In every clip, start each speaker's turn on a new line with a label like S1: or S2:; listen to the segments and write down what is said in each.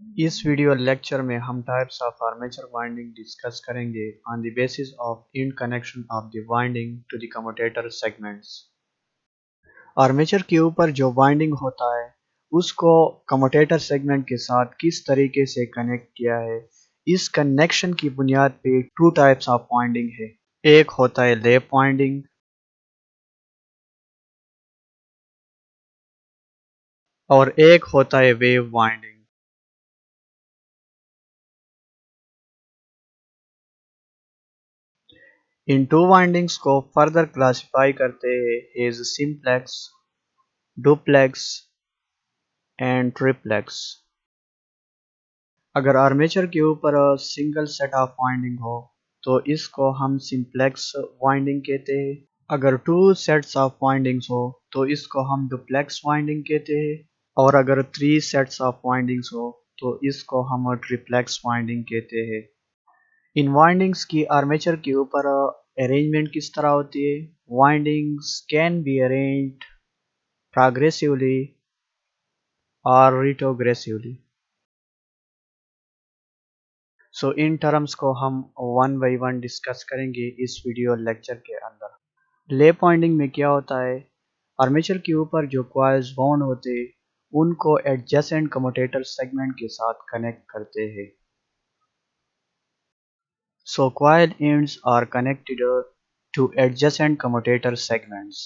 S1: इस video lecture में हम types of armature winding discuss करेंगे on the basis of in connection of the winding to the commutator segments. Armature के ऊपर जो वाइंडिंग होता है उसको कम्यूटेटर सेगमेंट के साथ किस तरीके से कनेक्ट किया है, इस कनेक्शन की बुनियाद पे टू टाइप्स ऑफ वाइंडिंग है। एक होता है लैप वाइंडिंग और एक होता है वेव वाइंडिंग। इन टू वाइंडिंग्स को फर्दर क्लासिफाई करते हैं as simplex, duplex and triplex. अगर आर्मेचर के ऊपर सिंगल सेट ऑफ वाइंडिंग हो तो इसको हम सिंप्लेक्स वाइंडिंग कहते हैं। अगर टू सेट्स ऑफ वाइंडिंग्स हो तो इसको हम डुप्लेक्स वाइंडिंग कहते हैं। और अगर थ्री सेट्स ऑफ वाइंडिंग्स हो तो इसको हम ट्रिप्लेक्स वाइंडिंग कहते हैं। इन वाइंडिंग्स की आर्मेचर के ऊपर अरेंजमेंट किस तरह होती है? Windings can be arranged progressively और रिट्रोग्रेसिवली। सो इन टर्म्स को हम वन बाई वन डिस्कस करेंगे इस वीडियो लेक्चर के अंदर। लैप वाइंडिंग में क्या होता है? आर्मेचर के ऊपर जो कॉइल्स बाउंड होते हैं उनको एडजेसेंट कम्यूटेटर सेगमेंट के साथ कनेक्ट करते हैं। So coil ends are connected to adjacent commutator segments.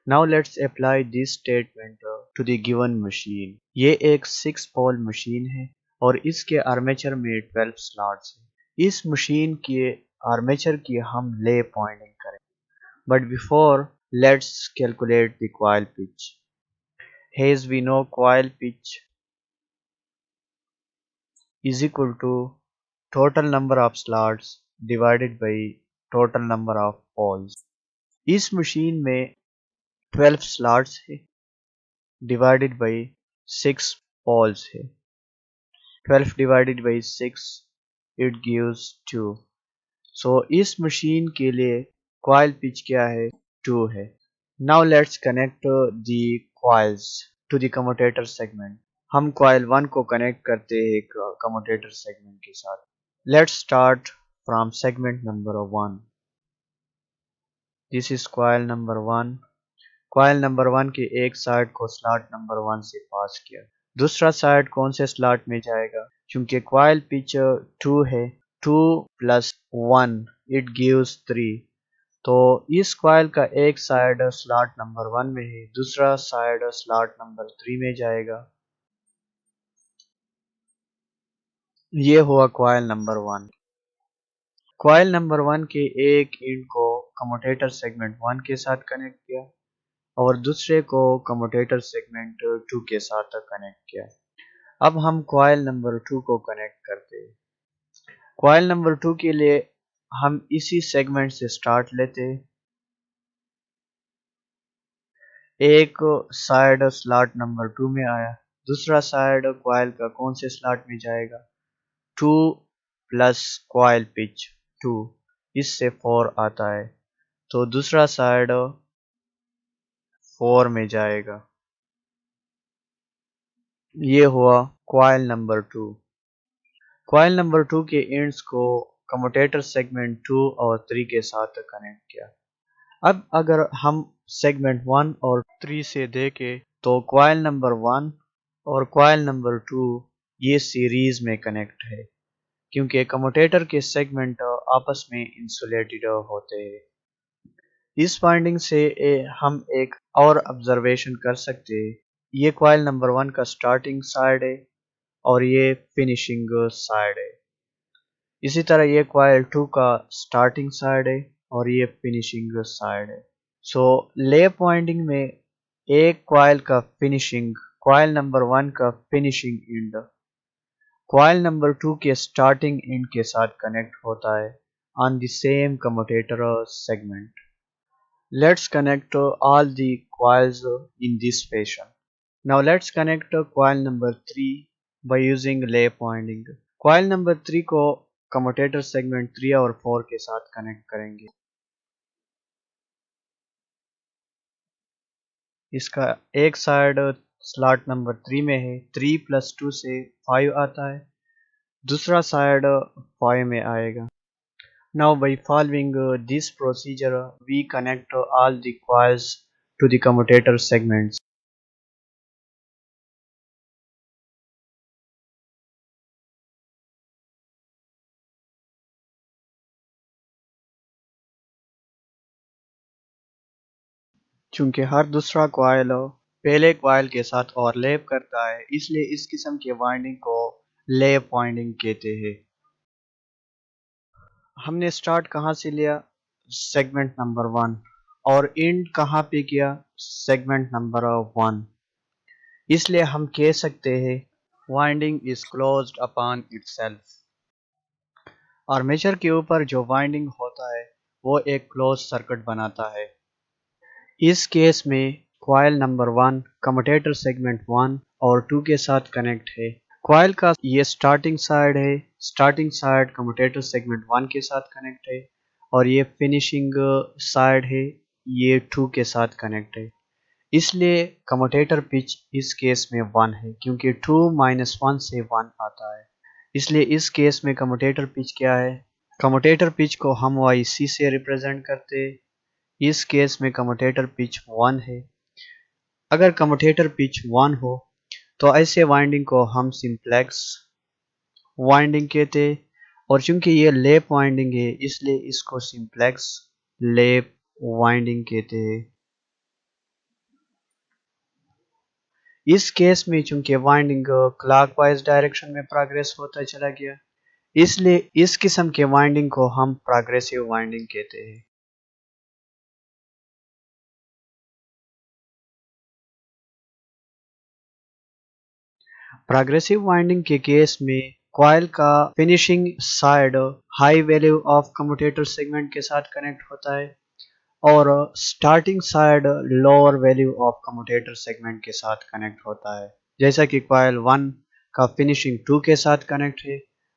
S1: Now let's apply this statement to the given machine. ये एक 6 पोल मशीन है और इसके आर्मेचर में 12 स्लॉट्स हैं। इस मशीन के आर्मेचर की हम लैप वाइंडिंग करें। But before, let's calculate the coil pitch. As we know, coil pitch is equal to total number of slots divided by total number of poles. इस machine में 12 slots है divided by 6 poles है। 12 divided by 6 it gives 2। सो इस machine के लिए coil pitch क्या है? 2 है। Now let's connect the coils to the commutator segment. हम कॉइल 1 को कनेक्ट करते हैं एक कम्यूटेटर सेगमेंट के साथ। Let's start from segment number 1। This is coil number 1। Coil number 1 के एक साइड को स्लॉट नंबर 1 से पास किया। दूसरा साइड कौन से स्लॉट में जाएगा? क्योंकि कॉइल पिच 2 है, 2 प्लस 1 इट गिव्स 3। तो इस कॉइल का एक साइड स्लॉट नंबर 1 में है, दूसरा साइड स्लॉट नंबर 3 में जाएगा। ये हुआ कॉइल नंबर 1। कॉइल नंबर 1 के एक एंड को कम्यूटेटर सेगमेंट 1 के साथ कनेक्ट किया और दूसरे को कम्यूटेटर सेगमेंट 2 के साथ कनेक्ट किया। अब हम कॉइल नंबर 2 को कनेक्ट करते हैं। कॉइल नंबर 2 के लिए हम इसी सेगमेंट से स्टार्ट लेते हैं। एक साइड स्लॉट नंबर 2 में आया, दूसरा साइड कॉइल का कौन से स्लॉट में जाएगा? 2 प्लस कॉइल पिच 2, इससे 4 आता है, तो दूसरा साइड 4 में जाएगा। ये हुआ कॉइल नंबर 2। कॉइल नंबर 2 के एंड्स को कम्यूटेटर सेगमेंट 2 और 3 के साथ कनेक्ट किया। अब अगर हम सेगमेंट 1 और 3 से देखें तो कॉइल नंबर 1 और कॉइल नंबर 2 ये सीरीज में कनेक्ट है क्योंकि कम्यूटेटर के सेगमेंट आपस में इंसुलेटेड होते हैं। इस फाइंडिंग से हम एक और ऑब्जर्वेशन कर सकते हैं। ये कॉइल नंबर 1 का स्टार्टिंग साइड है और ये फिनिशिंग साइड है। इसी तरह ये कॉइल 2 का स्टार्टिंग साइड है और ये फिनिशिंग साइड है। सो लैप वाइंडिंग में एक कॉइल का फिनिशिंग कॉइल नंबर 1 का फिनिशिंग एंड कॉइल नंबर 2 के स्टार्टिंग एंड के साथ कनेक्ट होता है on the same commutator segment. Let's connect all the coils in this fashion. Now let's connect coil number 3 by using lap winding. Coil number 3 को commutator segment 3 और 4 के साथ connect करेंगे। اس کا ایک سائڈ سلاٹ نمبر 3 میں ہے، 3 + 2 سے 5 آتا ہے، دوسرا سائڈ 5 میں آئے گا. Now by following this procedure we connect all the coils to the commutator segments. چونکہ ہر دوسرا کوائل پہلے کوائل کے ساتھ اوور لیپ کرتا ہے، اس لیے اس قسم کے وائنڈنگ کو لیپ وائنڈنگ کہتے ہیں. ہم نے سٹارٹ کہاں سے لیا؟ Segment number 1. اور اینڈ کہاں پہ کیا؟ Segment number 1. اس لیے ہم کہہ سکتے ہیں winding is closed upon itself. Armature کے اوپر جو وائنڈنگ ہوتا ہے وہ ایک کلوز سرکٹ بناتا ہے. اس کیس میں کوائل نمبر 1 کموٹیٹر سیگمنٹ 1 اور 2 کے ساتھ کنیکٹ ہے. کوائل کا یہ سٹارٹنگ سائیڈ ہے، سٹارٹنگ سائیڈ کموٹیٹر سیگمنٹ 1 کے ساتھ کنیکٹ ہے، اور یہ فنیشنگ سائیڈ ہے، یہ 2 کے ساتھ کنیکٹ ہے. اس لیے کموٹیٹر پچ اس کیس میں 1 ہے، کیونکہ 2 - 1 سے 1 آتا ہے. اس لیے اس کیس میں کموٹیٹر پچ کیا ہے؟ کموٹیٹر پچ کو ہم وائی سی سے ریپرزینٹ کرتے. اس کیس میں کموٹیٹر پچ 1 ہے. اگر کموٹیٹر پچ 1 ہو تو ایسے وائنڈنگ کو ہم سمپلیکس وائنڈنگ کہتے، اور چونکہ یہ لیپ وائنڈنگ ہے اس لیے اس کو سمپلیکس لیپ وائنڈنگ کہتے ہیں. اس کیس میں چونکہ وائنڈنگ کلاک وائز ڈائریکشن میں پروگریس ہوتا چلا گیا، اس لیے اس قسم کے وائنڈنگ کو ہم پروگریسو وائنڈنگ کہتے ہیں. پروگریسو وائنڈنگ کے کیس میں کوائل کا finishing side high value of commutator segment کے ساتھ کنیکٹ ہوتا ہے، اور starting side lower value of commutator segment کے ساتھ کنیکٹ ہوتا ہے. جیسا کہ کوائل 1 کا فنیشنگ 2 کے ساتھ کنیکٹ ہے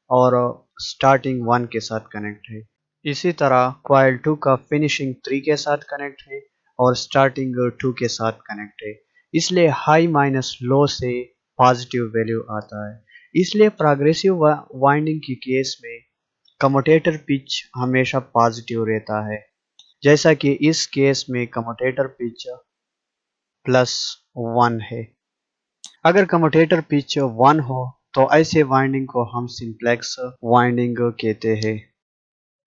S1: اور سٹارٹنگ 1 کے ساتھ کنیکٹ ہے. اسی طرح کوائل 2 کا فنیشنگ 3 کے ساتھ کنیکٹ ہے اور سٹارٹنگ 2 کے ساتھ کنیکٹ ہے. اس لیے ہائی مائنس لو سے پازیٹیو ویلیو آتا ہے. اس لیے پروگریسو وائنڈنگ کی کیس میں کموٹیٹر پچ ہمیشہ پازیٹیو رہتا ہے، جیسا کہ اس کیس میں کموٹیٹر پچ +1 ہے. اگر کموٹیٹر پچ 1 ہو تو ایسے وائنڈنگ کو ہم سمپلیکس وائنڈنگ کہتے ہیں.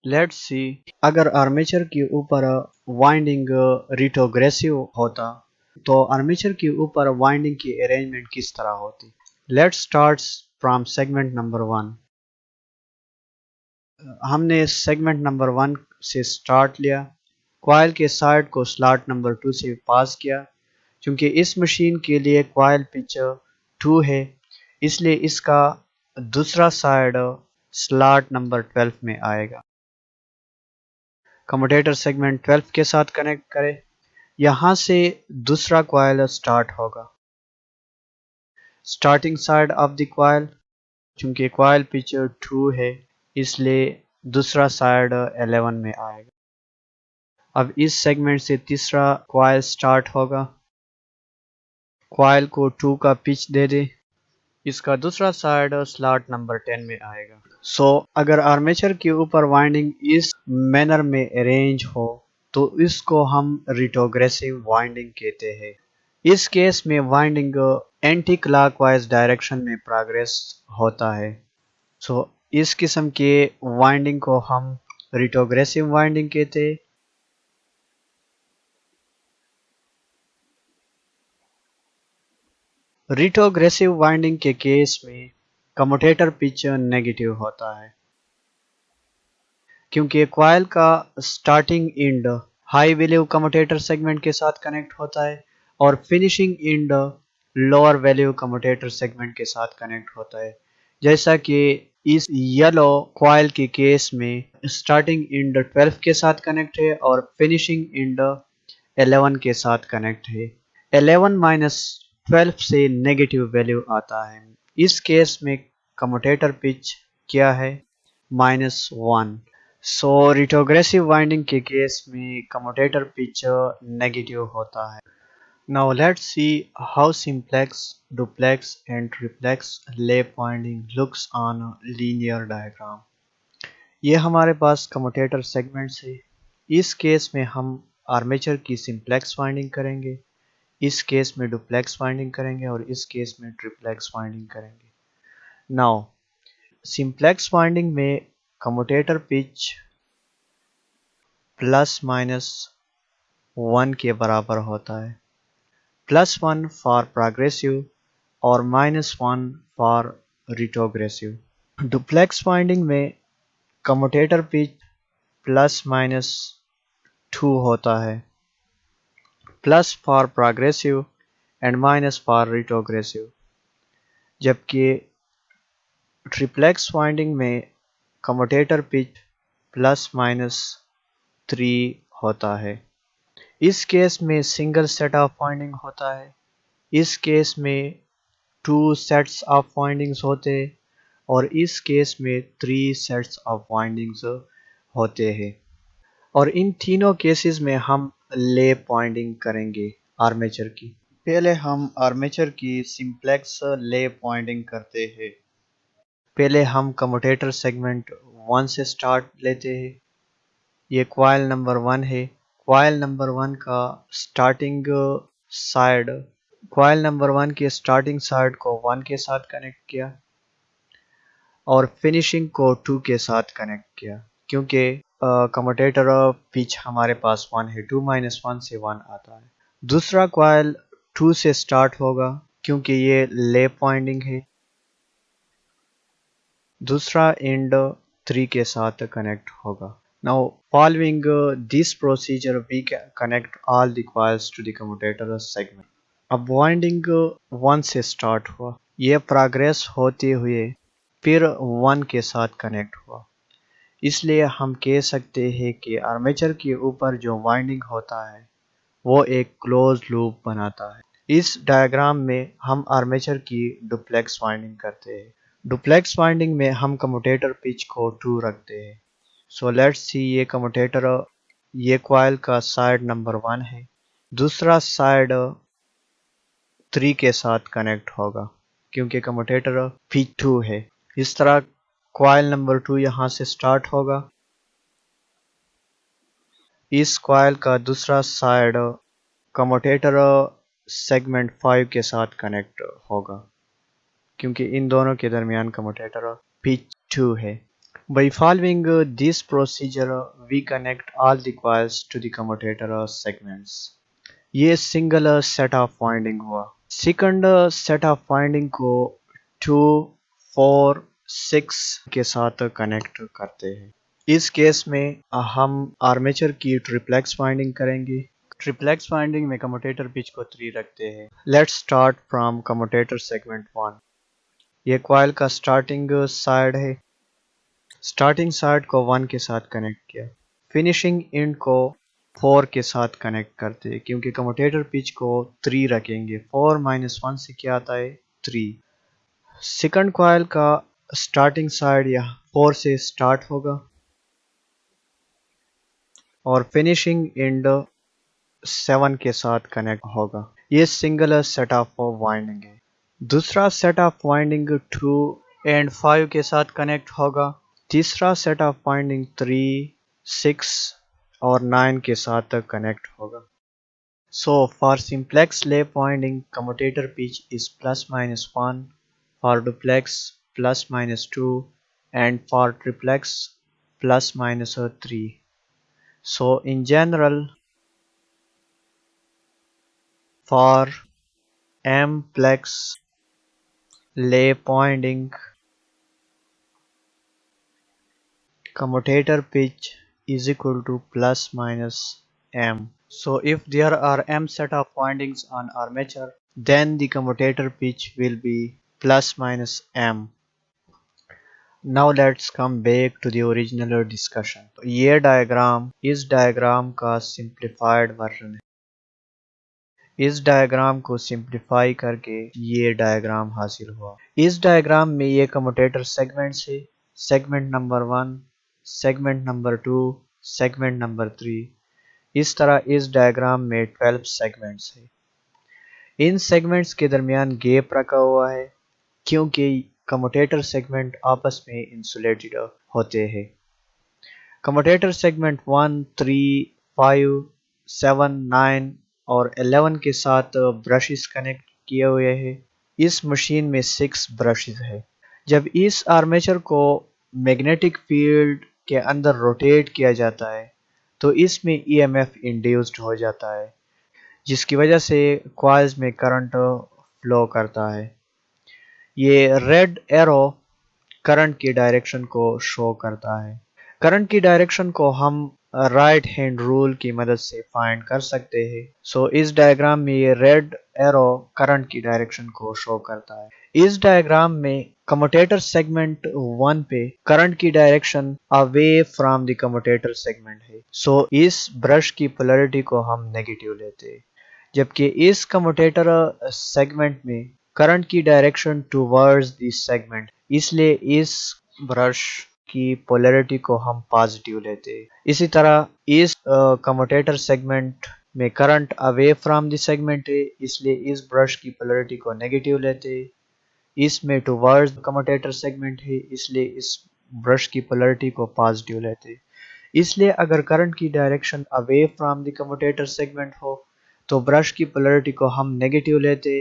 S1: لیٹس سی اگر آرمیچر کے اوپر وائنڈنگ ریٹروگریسو ہوتا تو آرمیچر کے اوپر وائنڈنگ کی ارینجمنٹ کس طرح ہوتی؟ Let's start from Sigmund number 1. ہم نے سیگمنٹ نمبر 1 سے سٹارٹ لیا، کوائل کے سائیڈ کو سلاٹ نمبر 2 سے پاس کیا. چونکہ اس مشین کے لیے کوائل پچ 2 ہے اس لیے اس کا دوسرا سائیڈ سلاٹ نمبر 12 میں آئے گا. کموٹیٹر سیگمنٹ 12 کے ساتھ کنیکٹ کرے، یہاں سے دوسرا کوائل سٹارٹ ہوگا. Starting side of the coil, چونکہ کوائل پچ 2 ہے اس لیے دوسرا سائیڈ 11 میں آئے گا. اب اس سیگمنٹ سے تیسرا کوائل سٹارٹ ہوگا، کوائل کو 2 کا پچ دے دے، اس کا دوسرا سائیڈ سلاٹ نمبر 10 میں آئے گا. اگر آرمیچر کے اوپر وائنڈنگ اس مینر میں ارینج ہو تو اس کو ہم ریٹروگریسو وائنڈنگ کہتے ہیں. اس کیس میں winding anticlockwise direction میں پروگریس ہوتا ہے. اس قسم کے وائنڈنگ کو ہم ریٹروگریسو وائنڈنگ کہتے ہیں. ریٹروگریسو وائنڈنگ کے کیس میں کموٹیٹر پچ نیگیٹو ہوتا ہے، کیونکہ کوائل کا starting end high value commutator segment کے ساتھ کنیکٹ ہوتا ہے اور finishing end lower value commutator segment کے ساتھ کنیکٹ ہوتا ہے. جیسا کہ اس یلو کوائل کے کیس میں سٹارٹنگ اینڈ 12 کے ساتھ کنیکٹ ہے اور فنیشنگ اینڈ 11 کے ساتھ کنیکٹ ہے. 11 - 12 سے نیگیٹو ویلیو آتا ہے. اس کیس میں کموٹیٹر پچ کیا ہے؟ -1. ریٹروگریسو وائنڈنگ کے کیس میں کموٹیٹر پچ نیگیٹو ہوتا ہے. Now let's see how simplex, duplex and triplex lay pointing looks on a linear diagram. ये हमारे पास कम्यूटेटर सेगमेंट्स है। इस केस में हम आर्मेचर की सिंप्लेक्स वाइंडिंग करेंगे, इस केस में डुप्लेक्स वाइंडिंग करेंगे और इस केस में ट्रिप्लेक्स वाइंडिंग करेंगे। नाउ सिंप्लेक्स वाइंडिंग में कम्यूटेटर पिच प्लस माइनस 1 के बराबर होता है, +1 फॉर प्रोग्रेसिव और -1 फॉर रिट्रोग्रेसिव। डुप्लेक्स वाइंडिंग में कम्यूटेटर पिच +-2 होता है, plus for progressive and minus for retrogressive. जबकि ट्रिप्लेक्स वाइंडिंग में कम्यूटेटर पिच +-3 होता है। इस केस में सिंगल सेट ऑफ वाइंडिंग होता है, इस केस में 2 सेट्स ऑफ वाइंडिंग्स होते हैं और इस केस में 3 सेट्स ऑफ वाइंडिंग्स होते हैं। और इन तीनों केसेस में हम ले पॉइंटिंग करेंगे आर्मेचर की। पहले हम आर्मेचर की सिंप्लेक्स ले पॉइंटिंग करते हैं। पहले हम कम्यूटेटर सेगमेंट 1 से स्टार्ट लेते हैं। ये कॉइल नंबर 1 है। कॉइल नंबर 1 का स्टार्टिंग साइड कॉइल नंबर 1 के स्टार्टिंग साइड को 1 के साथ कनेक्ट किया और फिनिशिंग को 2 के साथ कनेक्ट किया, क्योंकि कम्यूटेटर पिच हमारे पास 1 है, 2 माइनस 1 से 1 आता है। दूसरा कॉइल 2 से स्टार्ट होगा क्योंकि ये ले पॉइंटिंग है। दूसरा एंड 3 के साथ कनेक्ट होगा। Now following this procedure we can connect all the coils to the commutator segment. अब वाइंडिंग 1 से स्टार्ट हुआ, ये प्रोग्रेस होते हुए फिर 1 के साथ कनेक्ट हुआ। इसलिए हम कह सकते हैं कि आर्मेचर के ऊपर जो वाइंडिंग होता है वो एक क्लोज लूप बनाता है। इस डायग्राम में हम आर्मेचर की डुप्लेक्स वाइंडिंग करते हैं। डुप्लेक्स वाइंडिंग में हम कम्यूटेटर पिच को 2 रखते हैं। सो लेट्स सी, ये कम्यूटेटर, ये कॉइल का साइड नंबर 1 है, दूसरा साइड 3 के साथ कनेक्ट होगा क्योंकि कम्यूटेटर पिच 2 है। इस तरह कॉइल नंबर 2 यहाँ से स्टार्ट होगा। इस कॉइल का दूसरा साइड कम्यूटेटर सेगमेंट 5 के साथ कनेक्ट होगा क्योंकि इन दोनों के दरमियान कम्यूटेटर पिच 2 है। By following this procedure, we connect all the coils to the commutator segments. ये सिंगल सेट ऑफ वाइंडिंग हुआ। सेकंड सेट ऑफ वाइंडिंग को 2, 4, 6 के साथ कनेक्ट करते हैं। इस केस में हम आर्मेचर की ट्रिप्लेक्स वाइंडिंग करेंगे। ट्रिप्लेक्स वाइंडिंग में कम्यूटेटर पिच को 3 रखते हैं। Let's start from commutator segment 1। ये कॉइल का स्टार्टिंग साइड है, स्टार्टिंग साइड को 1 के साथ कनेक्ट किया, फिनिशिंग एंड को 4 के साथ कनेक्ट करते हैं क्योंकि कम्यूटेटर पिच को 3 रखेंगे। 4 माइनस 1 से क्या आता है, 3। सेकंड कॉइल का स्टार्टिंग साइड यहाँ 4 से स्टार्ट होगा और फिनिशिंग एंड 7 के साथ कनेक्ट होगा। ये सिंगल सेट ऑफ वाइंडिंग है। दूसरा सेट ऑफ वाइंडिंग 2 एंड 5 के साथ कनेक्ट होगा। तीसरा सेट ऑफ वाइंडिंग 3, 6 और 9 के साथ कनेक्ट होगा। So for simplex lay pointing, commutator pitch is ±1, for duplex ±2, and for triplex ±3. So in general, for mplex lay pointing, commutator pitch is equal to ±m. So if there are m set of windings on armature, then the commutator pitch will be ±m. Now let's come back to the original discussion. ये diagram इस diagram का simplified version है। इस diagram को simplify करके ये diagram हासिल हुआ। इस डायग्राम में ये कम्यूटेटर सेगमेंट्स है, segment number 1, segment number 2, segment number 3। इस तरह इस डायग्राम में 12 सेगमेंट्स है। इन सेगमेंट्स के दरमियान गैप रखा हुआ है क्योंकि कम्यूटेटर सेगमेंट आपस में इंसुलेटेड होते हैं। कम्यूटेटर सेगमेंट 1, 3, 5, 7, 9 और 11 के साथ ब्रशेस कनेक्ट किए हुए हैं। इस मशीन में 6 ब्रशेस है। जब इस आर्मेचर को मैग्नेटिक फील्ड के अंदर रोटेट किया जाता है तो इसमें ईएमएफ इंड्यूस्ड हो जाता है जिसकी वजह से कॉइल्स में करंट फ्लो करता है। ये रेड एरो करंट की डायरेक्शन को शो करता है। करंट की डायरेक्शन को हम राइट हैंड रूल की मदद से फाइंड कर सकते हैं। इस डायग्राम में ये रेड एरो करंट की डायरेक्शन को शो करता है। इस डायग्राम में कम्यूटेटर सेगमेंट 1 पे करंट की direction away from the commutator segment है। इस ब्रश की पोलैरिटी को हम नेगेटिव लेते हैं, जबकि इस कम्यूटेटर सेगमेंट में करंट की डायरेक्शन टुवर्ड्स दिस सेगमेंट, इसलिए इस ब्रश की पोलैरिटी को हम पॉजिटिव लेते हैं। इसी तरह इस कम्यूटेटर सेगमेंट में current away from the segment है, इसलिए इस ब्रश की पोलैरिटी को नेगेटिव लेते हैं। इसमें टुवर्ड्स कम्यूटेटर सेगमेंट है, इसलिए इस ब्रश की पोलैरिटी को पॉजिटिव लेते हैं। इसलिए अगर करंट की direction away from the commutator segment हो तो ब्रश की पोलैरिटी को हम नेगेटिव लेते।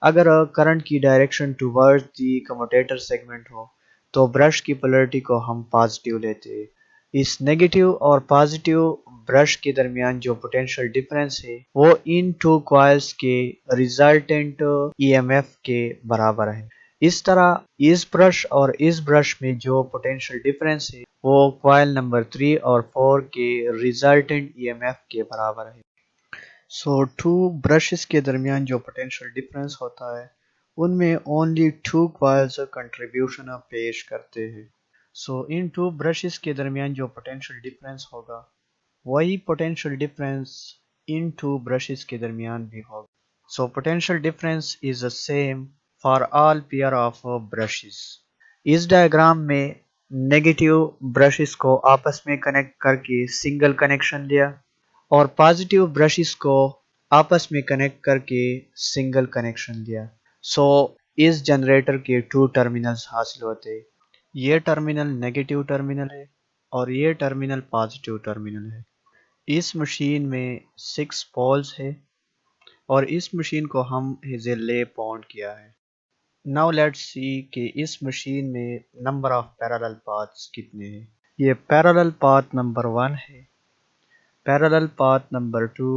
S1: अगर करंट की direction towards the commutator segment हो तो ब्रश की पोलैरिटी को हम पॉजिटिव लेते। इस नेगेटिव और पॉजिटिव ब्रश के दरमियान जो पोटेंशियल डिफरेंस है वो इन टू कॉइल्स के रिजल्टेंट ईएमएफ के बराबर है। इस तरह इस ब्रश और इस ब्रश में जो पोटेंशियल डिफरेंस है वो कॉइल नंबर 3 और 4 के रिजल्टेंट ईएमएफ के बराबर है। टू ब्रशेस के दरमियान जो पोटेंशियल डिफरेंस होता है उनमें ओनली टू कॉइल्स कंट्रीब्यूशन पेश करते हैं। इन टू ब्रशेस के दरमियान जो पोटेंशियल डिफरेंस होगा वही पोटेंशियल डिफरेंस इन टू ब्रशेस के दरमियान भी होगा। Potential difference is the same for all pair of brushes. इस डायग्राम में नेगेटिव ब्रशेस को आपस में कनेक्ट करके सिंगल कनेक्शन लिया और पॉजिटिव ब्रशेस को आपस में कनेक्ट करके सिंगल कनेक्शन लिया। इस जनरेटर के 2 टर्मिनल्स हासिल होते। ये टर्मिनल नेगेटिव टर्मिनल है और ये टर्मिनल पॉजिटिव टर्मिनल है। इस मशीन में 6 पोल्स है और इस मशीन को हम हेजेले पाउंड किया है। नाउ लेट्स सी कि इस मशीन में नंबर ऑफ पैरेलल पाथ्स कितने हैं। ये पैरेलल पाथ नंबर 1 है, parallel path number 2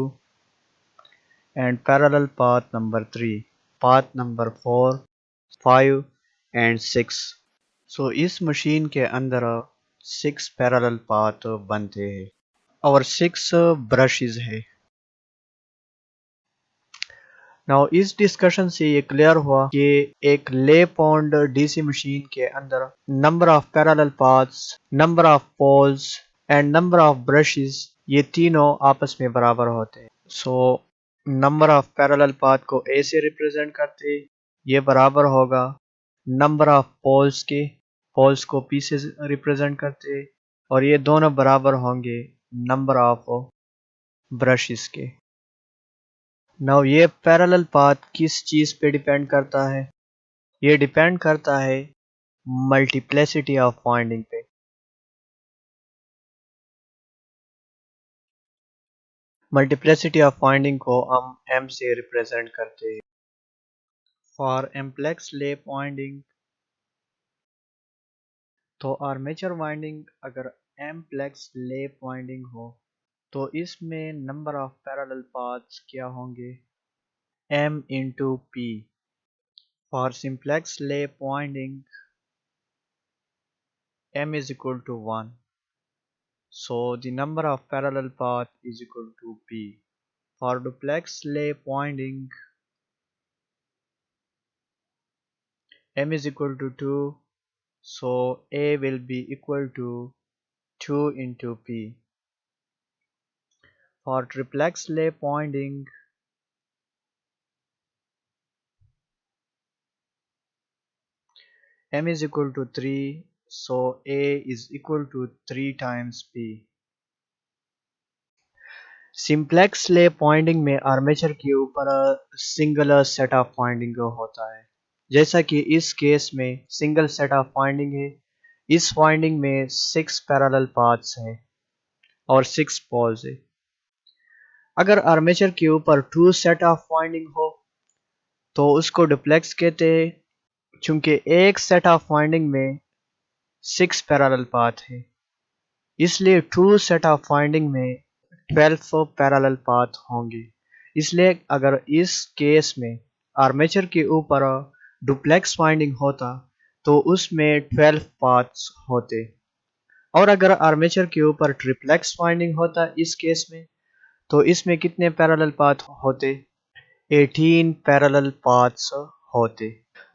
S1: and parallel path number 3, path number 4, 5 and 6। इस मशीन के अंदर 6 पैरेलल पाथ बनते हैं और 6 ब्रशेस है। नाउ इस डिस्कशन से ये क्लियर हुआ कि एक ले पाउंड डीसी मशीन के अंदर number of parallel paths, number of poles and number of brushes ये तीनों आपस में बराबर होते हैं। नंबर ऑफ पैरेलल पाथ को ए से रिप्रेजेंट करते, ये बराबर होगा नंबर ऑफ पोल्स के, पोल्स को पी से रिप्रेजेंट करते और ये दोनों बराबर होंगे नंबर ऑफ ब्रशेस के। नाउ ये पैरेलल पाथ किस चीज पे डिपेंड करता है? ये डिपेंड करता है मल्टीप्लिसिटी ऑफ वाइंडिंग पे। मल्टीप्लिसिटी ऑफ वाइंडिंग को हम m से रिप्रेजेंट करते हैं। फॉर एम्प्लेक्स लैप वाइंडिंग तो आर्मेचर वाइंडिंग अगर एम्प्लेक्स लैप वाइंडिंग हो तो इसमें नंबर ऑफ पैरेलल पाथ्स क्या होंगे? m into p। For simplex lap winding m is equal to 1. The number of parallel path is equal to P. For duplex lap winding, M is equal to 2, so A will be equal to 2 into P. For triplex lap winding, M is equal to 3, so A is equal to 3 times P. Simplex ले Poynting में armature के ऊपर single set of Poynting होता है, जैसा कि इस case में सिंगल सेट ऑफ पॉइंटिंग है। इस पॉइंटिंग में 6 पैरेलल पाथ्स हैं और 6 पोल्स है। अगर आर्मेचर के ऊपर 2 सेट ऑफ पॉइंटिंग हो तो उसको डुप्लेक्स कहते हैं। चूंकि एक सेट ऑफ पॉइंटिंग में 6 पैरेलल पाथ है, इसलिए 2 सेट ऑफ पॉइंटिंग में 12 पैरेलल पाथ होंगे। इसलिए अगर इस केस में आर्मेचर के ऊपर डुप्लेक्स वाइंडिंग होता तो उसमें 12 पाथ्स होते, और अगर आर्मेचर के ऊपर ट्रिप्लेक्स वाइंडिंग होता इस केस में, तो इसमें कितने पैरेलल पाथ होते? 18 पैरेलल पाथ्स होते।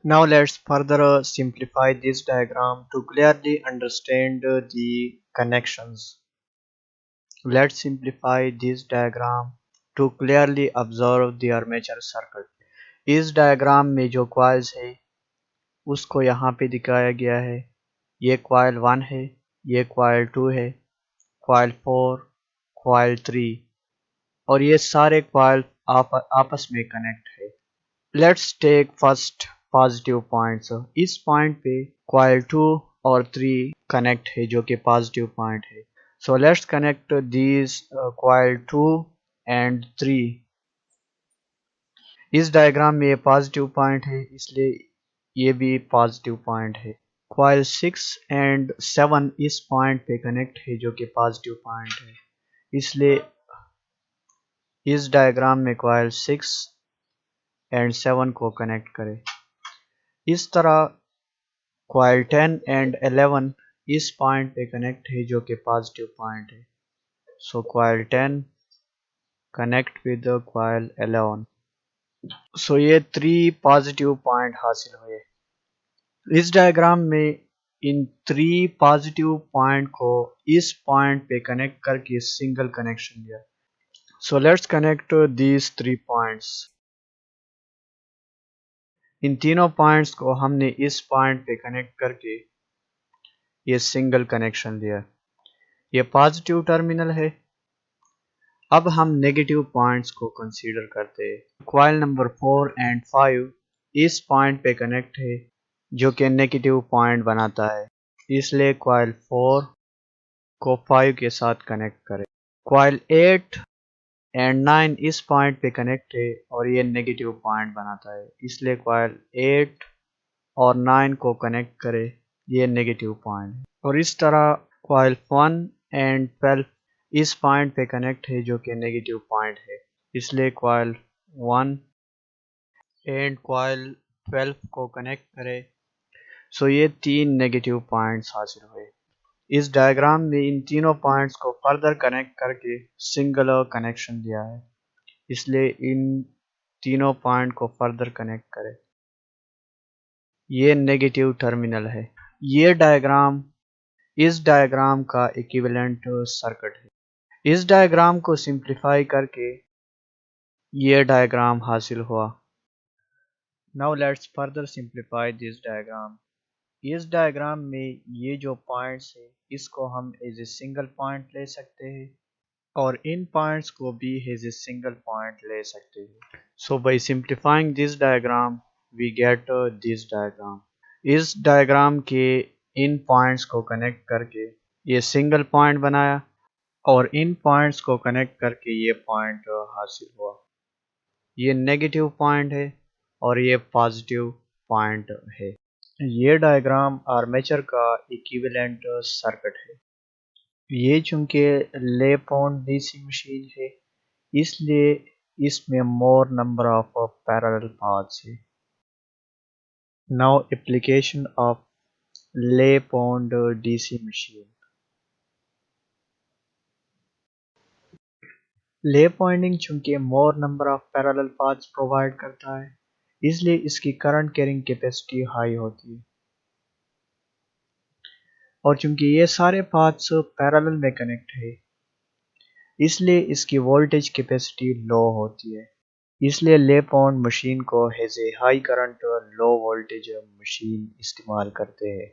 S1: Now let's further simplify this diagram to clearly understand the connections. Let's simplify this diagram to clearly observe the armature circuit. इस डायग्राम में जो कॉइल्स है उसको यहाँ पे दिखाया गया है। ये कॉइल 1 है, ये कॉइल 2 है, कॉइल 4, कॉइल 3, और ये सारे कॉइल आपस में कनेक्ट है। Let's take first positive points. इस पॉइंट पे कॉइल 2 और 3 कनेक्ट है जो कि पॉजिटिव पॉइंट है। So let's connect these coil 2 and 3. इस डायग्राम में ये पॉजिटिव पॉइंट है, इसलिए ये भी पॉजिटिव पॉइंट है। कॉइल 6 एंड 7 इस पॉइंट पे कनेक्ट है जो कि पॉजिटिव पॉइंट है, इसलिए इस डायग्राम में कॉइल 6 एंड 7 को कनेक्ट करें। इस तरह कॉइल 10 एंड 11 इस पॉइंट पे कनेक्ट है जो कि पॉजिटिव पॉइंट है। So coil 10 connect with the coil 11. So ये 3 पॉजिटिव पॉइंट हासिल हुए। इस डायग्राम में इन 3 पॉजिटिव पॉइंट को इस पॉइंट पे कनेक्ट करके सिंगल कनेक्शन दिया। So let's connect these 3 points. इन तीनों पॉइंट्स को हमने इस पॉइंट पे कनेक्ट करके ये सिंगल कनेक्शन दिया। ये पॉजिटिव टर्मिनल है। अब हम नेगेटिव पॉइंट्स को कंसीडर करते हैं। कॉइल नंबर 4 एंड 5 इस पॉइंट पे कनेक्ट है जो कि नेगेटिव पॉइंट बनाता है, इसलिए कॉइल 4 को 5 के साथ कनेक्ट करें। कॉइल 8 एंड 9 इस पॉइंट पे कनेक्ट है और ये नेगेटिव पॉइंट बनाता है, इसलिए कॉइल 8 और 9 को कनेक्ट करें, ये नेगेटिव पॉइंट है। और इस तरह कॉइल 1 एंड 12 इस पॉइंट पे कनेक्ट है जो कि नेगेटिव पॉइंट है, इसलिए कॉइल 1 एंड कॉइल 12 को कनेक्ट करें। सो ये 3 नेगेटिव पॉइंट्स हासिल हुए। इस डायग्राम में इन तीनों पॉइंट्स को फर्दर कनेक्ट करके सिंगल कनेक्शन दिया है, इसलिए इन तीनों पॉइंट को फर्दर कनेक्ट करें। ये नेगेटिव टर्मिनल है। ये डायग्राम इस डायग्राम का इक्विवेलेंट सर्किट है। इस डायग्राम को सिंप्लीफाई करके ये डायग्राम हासिल हुआ। Now let's further simplify this diagram. इस डायग्राम में ये जो पॉइंट्स है इसको हम एज ए सिंगल पॉइंट ले सकते हैं और इन पॉइंट्स को भी एज ए सिंगल पॉइंट ले सकते हैं। So by simplifying this diagram we get this diagram. इस डायग्राम के इन पॉइंट्स को कनेक्ट करके ये सिंगल पॉइंट बनाया और इन पॉइंट्स को कनेक्ट करके ये पॉइंट हासिल हुआ। ये नेगेटिव पॉइंट है और ये पॉजिटिव पॉइंट है। ये डायग्राम आर्मेचर का इक्विवेलेंट सर्किट है। ये चूंकि लैप ऑन डीसी मशीन है, इसलिए इसमें more number of parallel paths है। Now application of lap on DC machine. Lap winding चूंकि more number of parallel paths provide करता है, इसलिए इसकी करंट कैरिंग कैपेसिटी हाई होती है, और चूंकि ये सारे पाथ्स पैरेलल में कनेक्ट है, इसलिए इसकी वोल्टेज कैपेसिटी लो होती है। इसलिए लैप ऑन मशीन को has a high current low voltage machine इस्तेमाल करते हैं।